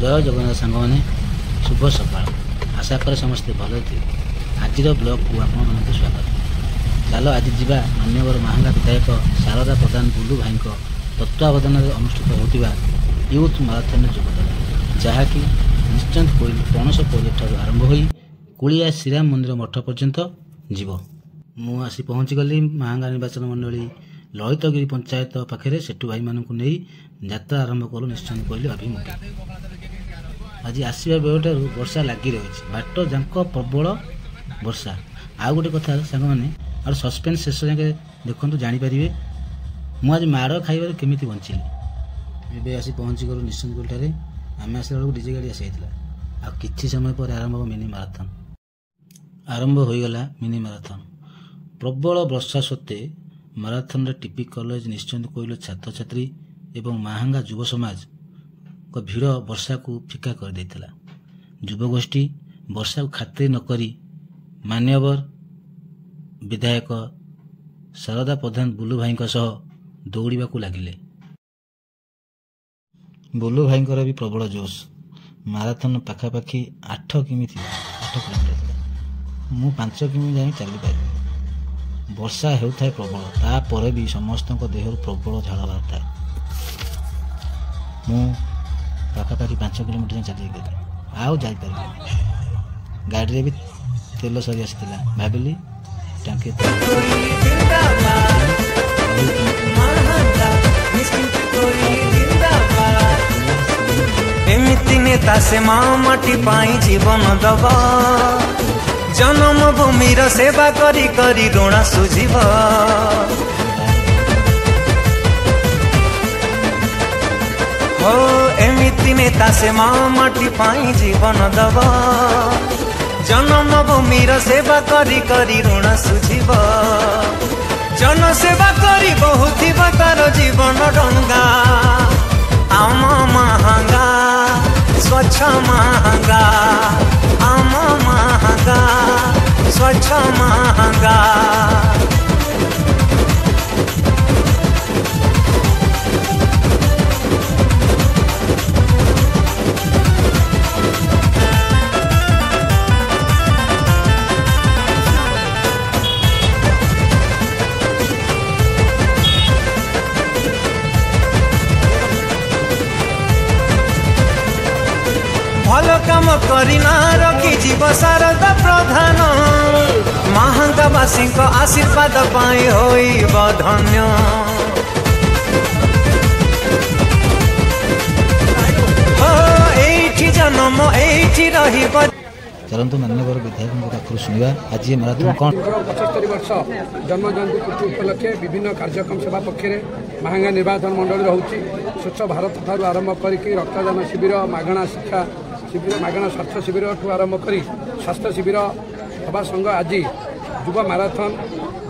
जय जगन्नाथ सांग मैंने शुभ सकाल आशा करे समस्ते भल थे। आज ब्लॉग को आपको स्वागत। चलो आज जावा मान्यवर महांगा विधायक शारदा प्रधान बुलू भाई तत्वावधान अनुष्ठित होता यूथ माराथन जोगदान जहाँकि निश्चिंत कोइल पणस कोइल ठार आरंभ हो कुलिया श्रीराम मंदिर मठ पर्यंत जीव। मु आसी पहुँची गली महांगा निर्वाचन मंडली ललितगिरी पंचायत पाखे सेठू भाई मानू नहीं यात्रा आरंभ कलु निश्चिंत कोइल अभिमुखे। आज आसवा बेलठार वर्षा लगी रही बाट जाक प्रबल वर्षा। आउ गोटे कथा सांग मैंने और सस्पेन्स शेष जाके देखु जापर मुझे माड़ खाइबार केमी बंचिली। एवं आसी पहुँची गलु निश्चिंत कोइल आम आसला बेलू डीजे गाड़ी आसी आ कि समय पर आरंभ मिनी माराथन आरंभ हो गला। मिनी माराथन प्रबल वर्षा सत्वे माराथन टीपी कॉलेज निश्चिंत कोइल छात्र छात्री एवं महांगा युव समाज को भीड़ वर्षा को फिका कर देथिला। युवगोष्ठी वर्षा को खातिर नकरी मान्यवर विधायक शारदा प्रधान बुलू भाई दौड़ा को लगिले। बुलू भाई भी प्रबल जोश। माराथन पाखापाखि 8 किमी थी 8 किलोमीटर मु 5 किमी जाई चली पारि। वर्षा हेउथाय प्रबल तापर भी समस्त देहर प्रबल झाड़ बाहर थाए। मु पाखापाखि 5 किलोमीटर जाए चली गली आउ जापर गाड़ी भी तेल सरी आसाला भाविली टांकी एमिति नेता से माँ माटी पाई जीवन दब जन्म भूमिर सेवा करी करी ऋण सुझीब। हो एमिति नेता से माँ माटी पाई जीवन दब जन्म भूमिर सेवा करी करी ऋण सुझीब। जन सेवा करी बहुत तार जीवन डंगा आम महांगा स्वच्छ महांगा आम महांगा स्वच्छ महांगा। भल काम करिना रखी जीव शारदा प्रधान महांगावासी आशीर्वाद पाई होइब धन्य। हो एठी जन्म एठी रहिब। चलतु मान्यवर विधायक पाखु शुणा आज माराथन कौन 75 वर्ष जन्म जयंती पूर्ति उपलक्षे विभिन्न कार्यक्रम सेवा पक्ष महांगा निर्वाचन मंडली रोचे स्वच्छ भारत ठार आरंभ करके रक्तदान शिविर मागणा शिक्षा शिविर मागणा स्वास्थ्य शिविर ठू आरंभ कर स्वास्थ्य शिविर सभा संघ आज युव माराथन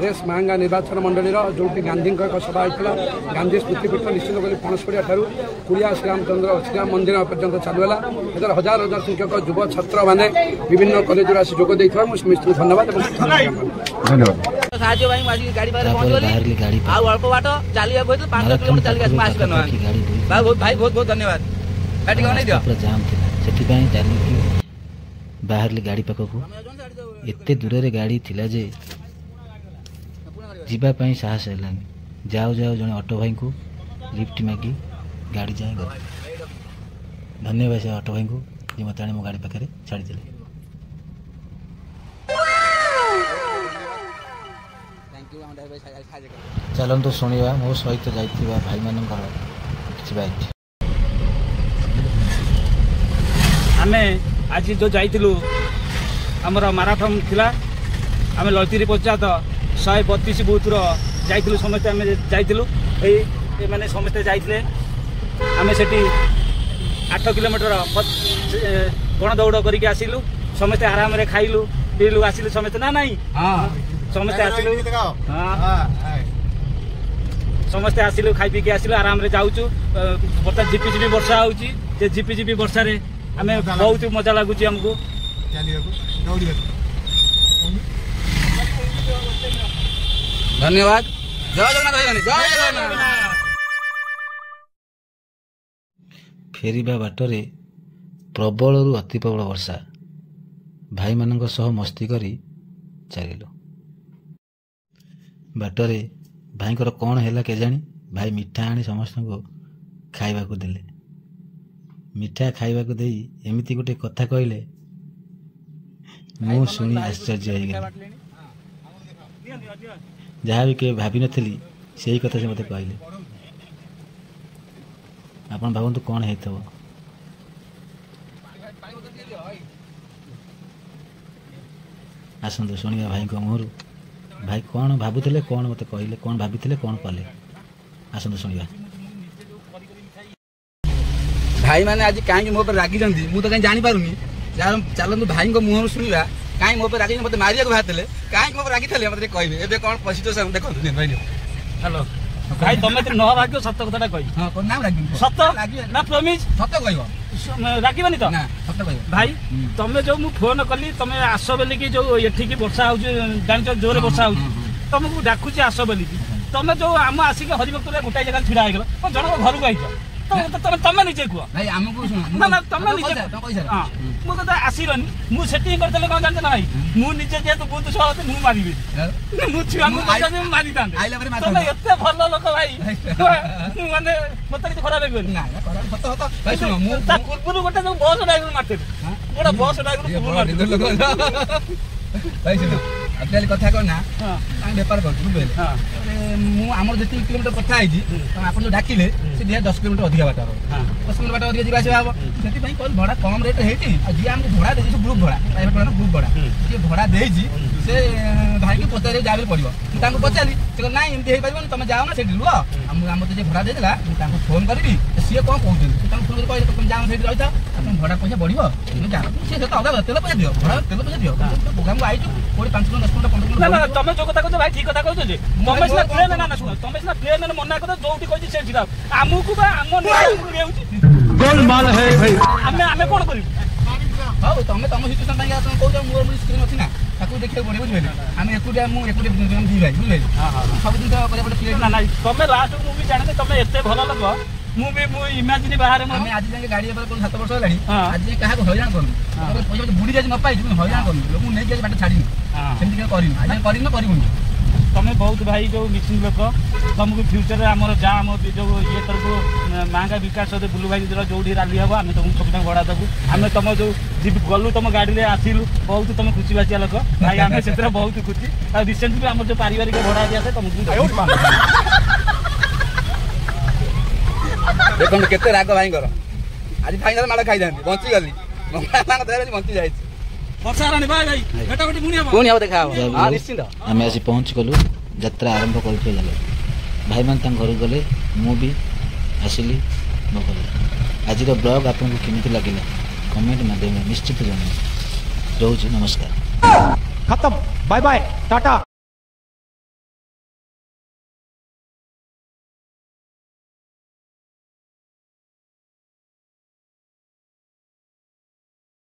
रेस महांगा निर्वाचन मंडली जो गांधी एक सभा होता गांधी स्मृतिपीठ निश्चित कर पणसपड़िया ठार कुलिया श्रीराम मंदिर पर्यंत चलूला। हजार हजार हजार संख्यक युव छात्र मैंने विभिन्न कॉलेज आसी जोग देता मुझे धन्यवाद भाई बहुत बहुत धन्यवाद। बाहर गाड़ी पाखक एते दूर गाड़ी थिला जे जीवाई साहस है जाओ जाओ जड़े ऑटो भाई को लिफ्ट मागी गाड़ी जाए गए। धन्यवाद से ऑटो भाई को जी मत आने मो गाड़ी पाखे छाड़ी चलतु शुणा मो सहित जाइथिबा भाई मानकर किछि बात। आमे आज जो जाइथिलु हमर माराथन थिला आमे ललितगिरी पंचायत 132 बूथर जाइथिलु समस्त आमे जाइथिलु ए माने समस्त जाइथिले आमे सेठी 8 किलोमीटर गण दौड़ करके आसिलु समस्त आराम रे खाइलु पीलु आसिलु समस्त ना नहीं समस्त आसिलु समस्त आसिलु खाई पी के आसिलु आराम रे जाउचु। बता झिपी वर्षा होउची जे झिपी वर्षा रे आमे बहुत मजा लागुची हमको। धन्यवाद। जय जगन्नाथ भाई जय जगन्नाथ। फेरिबा बाटरे ପ୍ରବଳରୁ ଅତି ପ୍ରବଳ ବର୍ଷା। ଭାଇମାନଙ୍କ ସହ ମସ୍ତି କରି ଚାଲିଲୁ। ବାଟରେ ଭାଇଙ୍କର କ'ଣ ହେଲା କେଜାଣି ଭାଇ ମିଠା ଆଣି ସମସ୍ତଙ୍କୁ ଖାଇବାକୁ ଦେଲେ। ମିଠା ଖାଇବାକୁ ଦେଇ ଏମିତି ଗୋଟେ କଥା କହିଲେ ମୁଁ ଶୁଣି ଆଶ୍ଚର୍ଯ୍ୟ ହେଇଗଲି। ଯାହା ବି କେବେ ଭାବିନଥିଲି ସେଇ କଥା ସେ ମୋତେ କହିଲେ। ଆପଣ ଭାବନ୍ତୁ କ'ଣ ହେଇଥିବ। ଆସନ୍ତୁ ଶୁଣିବା ଭାଇଙ୍କ ମୁହଁରୁ ଭାଇ କ'ଣ ଭାବୁଥିଲେ, କ'ଣ ମୋତେ କହିଲେ, କ'ଣ ଭାବିଥିଲେ, କ'ଣ କଲେ। ଆସନ୍ତୁ ଶୁଣିବା। ଭାଇମାନେ ଆଜି କାହିଁକି ମୋ ଉପରେ ରାଗିଛନ୍ତି ମୁଁ ତ କାହିଁ ଜାଣିପାରୁନି। ଚାଲନ୍ତୁ ଭାଇଙ୍କ ମୁହଁରୁ ଶୁଣିବା କାହିଁ ମୋ ଉପରେ ରାଗିଛନ୍ତି। ମୋତେ ମାରିବାକୁ ବାହାରିଥିଲେ, କାହିଁକି ମୋ ଉପରେ ରାଗିଥିଲେ ମୋତେ ଟିକେ କହିବେ। ଏବେ କ'ଣ ସିଚୁଏସନ୍ ଦେଖନ୍ତୁ। ଭାଇ ହ୍ୟାଲୋ ଭାଇ, ତମେ ନ ରାଗିବ ସତ କଥାଟା କହିବ। ନା ରାଗିବ ସତ ନା ପ୍ରମିଜ? ସତ କହିବ, ରାଗିବନି ତ? ନା ସତ କହିବ। ଭାଇ ତମେ ଯୋଉ ମୁଁ ଫୋନ କଲି ତମେ ଆସ ବୋଲିକି, ଯୋଉ ଏଠିକି ବର୍ଷା ହଉଛି ଜାଣିଛ ଜୋରେ ବର୍ଷା ହଉଛି, ତମକୁ ଡାକୁଛି ଆସ ବୋଲିକି, ତମେ ଯୋଉ ଆମ ଆସିକି ହରିଭକ୍ତରେ ଗୋଟାଏ ଜାଗାରେ ଛିଡା ହେଇଗଲ, ଜଣଙ୍କ ଘରକୁ ଆଇଛ, ତମେ ନିଜେ କୁହ। ଭାଇ ଆମକୁ ନା ତମେ ନିଜେ ମୋ କଥା ଆସିଲନି। ମୁଁ ସେଟିଂ କରିଦେଲେ କ'ଣ ଜାଣିଛ ନା ଭାଇ, ମୁଁ ନିଜେ ଯେହେତୁ ବହୁତ ସହଜ ମୁଁ ମାରିବି, ମୁଁ ଛୁଆଙ୍କୁ ମାରିଥାନ୍ତି। ତମେ ଏତେ ଭଲ ଲୋକ ଭାଇ, ମାନେ ମତେ କିଛି ଖରାପ ଲାଗିବନି। ତା ପୂର୍ବରୁ ଗୋଟେ ଯୋଉ ବସ୍ ଡ୍ରାଇଭର ମାରିଥିଲି, ଗୋଟେ ବସ୍ ଡ୍ରାଇଭର ଭାଇ ଶୁଣ ଆକ୍ଚୁଆଲି କଥା କ'ଣ ନା, ଆମେ ବେପାର କରୁଛୁ ବୁଝିପାରିଲେ। ମୁଁ ଆମର ଯେତିକି କିଲୋମିଟର କଥା ହେଇଛି ଆପଣ ଯୋଉ ଡାକିଲେ ସେ 10 କିଲୋମିଟର ଅଧିକା ବାଟ ହବ, 10 କିଲୋମିଟର ବାଟ ଅଧିକା ଯିବା ଆସିବା ହବ। ସେଥିପାଇଁ କହିଲି ଭଡ଼ା କମ୍ ରେଟ୍ ହେଇଛି, ଆଉ ଯିଏ ଆମକୁ ଭଡ଼ା ଦେଇଛି ଗ୍ରୁପ୍ ଭଡ଼ା, ପ୍ରାଇଭେଟ୍ ଭଡ଼ା ଗ୍ରୁପ୍ ଭଡ଼ା, ଯିଏ ଭଡ଼ା ଦେଇଛି ସେ ଭାଇକି ପଚାରିବାକୁ ଯାହା ବି ପଡ଼ିବ। ମୁଁ ତାଙ୍କୁ ପଚାରିଲି, ସେ କହିଲେ ନାଇଁ ଏମିତି ହେଇପାରିବନି, ତମେ ଯାଅ ନା ସେଇଠି ରୁହ, ଆମର ଯିଏ ଭଡ଼ା ଦେଇଥିଲା ମୁଁ ତାଙ୍କୁ ଫୋନ୍ କରିବି ସିଏ କ'ଣ କହୁଛନ୍ତି। ସେ ତାଙ୍କୁ ଫୋନ୍ କରି କହିଲେ ତମେ ଯାଅ ସେଇଠି ରହିଥାଅ, ଆପଣ ଭଡ଼ା ପଇସା ବଢ଼ିବ, ତମେ ଯାଅ। ସେ ସହିତ ଅଲଗା ତେଲ ପଇସା ଦିଅ, ଭଡ଼ା ତେଲ ପଇସା ଦିଅ। ପ୍ରୋଗ୍ରାମକୁ ଆଇଛୁ 5 10 15 ତମେ ଯୋଉ କଥା କହୁଛ ଭାଇ ଠିକ କଥା କହୁଛ ଯେ, ତମେ ସିନା ପ୍ଲେନ୍ ନା ଶୁଣ, ତମେ ସିନା ପ୍ଲେନ୍ ମନା କର, ଯୋଉଠି କହିଛି ସେ ଛିଡ଼ା ଆମକୁ ବା ଆମ ଆମେ କ'ଣ କରିବୁ? ହଉ ତମେ ତମ ସିଚୁଏସନ୍ ପାଇଁ ଆପଣ କହୁଛ, ମୋର ସ୍କ୍ରିନ୍ ଅଛି ନା, ତାକୁ ଦେଖିବାକୁ ପଡ଼ିବ ବୁଝିପାରିଲେ। ଆମେ ଏକୁଟିଆ ମୁଁ ଦି ଭାଇ ବୁଝିପାରିଲେ, ସବୁ ଜିନିଷ କରିବାକୁ ପଡ଼ିବ। ନା ନାଇଁ ତମେ ଲାଷ୍ଟ ମୁଁ ବି ଜାଣିନି ତମେ ଏତେ ଭଲ ଲୋକ, ମୁଁ ଇମାଜିନ୍ ବାହାରେ ଆମେ ଆଜି ଯାଏଁ ଗାଡ଼ି ଉପରେ 7 ବର୍ଷ ହେଲାଣି, ଆଜି ଯାଏଁ କାହାକୁ ହଇରାଣ କରୁନି। ପଇସା ବୁଡ଼ି ଯାଉଛି ନ ପାଇଛୁ ହଇରାଣ କରୁନି, ଲୋକଙ୍କୁ ନେଇକି ଆଜି ବାଟ ଛାଡ଼ିନି, ସେମିତି କେବେ କରିନି, ଆଜି କରିନି କରିବୁନି। ତମେ ବହୁତ ଭାଇ ଯୋଉ ମିସିଂ ଲୋକ, ତମକୁ ଫ୍ୟୁଚରରେ ଆମର ଯାହା ଆମ ଯୋଉ ଇଏ ତରଫରୁ ମାହାଙ୍ଗା ବିକାଶ ବୁଲୁ ଭାଇ ଯୋଉଠି ରାଲି ହବ ଆମେ ତମକୁ ସବୁ ଭଡ଼ା ଦେବୁ। ଆମେ ତମ ଯୋଉ ଗଲୁ ତମ ଗାଡ଼ିରେ ଆସିଲୁ, ବହୁତ ତମେ ଖୁସି ବାସିଆ ଲୋକ ଭାଇ, ଆମେ ସେଥିରେ ବହୁତ ଖୁସି। ଆଉ ରିସେଣ୍ଟଲି ଆମର ଯୋଉ ପାରିବାରିକ ଭଡ଼ା ଦିଆଯାଏ ତମକୁ ଦେଖନ୍ତୁ କେତେ ରାଗ ଭାଇଙ୍କର। ଆଜି ଫାଇନାଲ ମାଡ଼ ଖାଇଥାନ୍ତି, ବଞ୍ଚିଗଲି, ବଞ୍ଚି ଯାଇଛି। ପୁଣି ହବ ଦେଖା ହବ ନିଶ୍ଚିନ୍ତ। ଆମେ ଆସି ପହଞ୍ଚି ଗଲୁ, ଯାତ୍ରା ଆରମ୍ଭ କରିଥିଲେ ଗଲେ ଭାଇମାନେ ତାଙ୍କ ଘରକୁ ଗଲେ, ମୁଁ ବି ଆସିଲି ମୋ ଘରେ। ଆଜିର ବ୍ଲଗ୍ ଆପଣଙ୍କୁ କେମିତି ଲାଗିଲା କମେଣ୍ଟ ମାଧ୍ୟମରେ ନିଶ୍ଚିତ ଜଣାଇବେ। ରହୁଛି, ନମସ୍କାର। खत्म, बाय बाय, टाटा।